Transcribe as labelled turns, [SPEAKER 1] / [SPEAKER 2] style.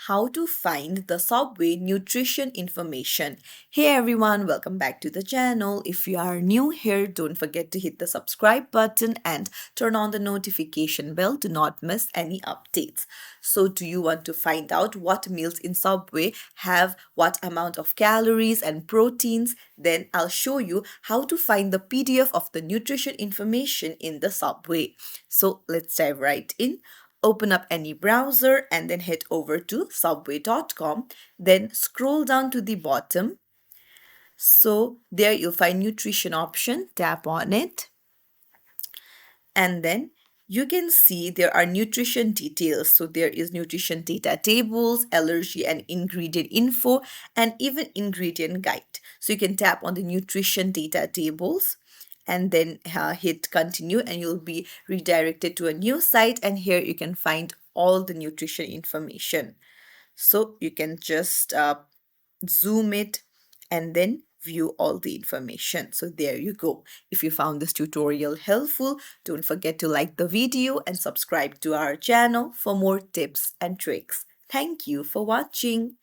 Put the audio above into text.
[SPEAKER 1] how to find the Subway nutrition information. Hey everyone, welcome back to the channel. If you are new here, don't forget to hit the subscribe button and turn on the notification bell to not miss any updates. So, do you want to find out what meals in Subway have what amount of calories and proteins? Then I'll show you how to find the PDF of the nutrition information in the Subway. So, let's dive right in. Open up any browser and then head over to subway.com. Then scroll down to the bottom. So there you'll find nutrition option. Tap on it. And then you can see there are nutrition details. So there is nutrition data tables, allergy and ingredient info, and even ingredient guide. So you can tap on the nutrition data tables and then hit continue, and you'll be redirected to a new site, and here you can find all the nutrition information. So you can just zoom it and then view all the information. So there you go. If you found this tutorial helpful, don't forget to like the video and subscribe to our channel for more tips and tricks. Thank you for watching.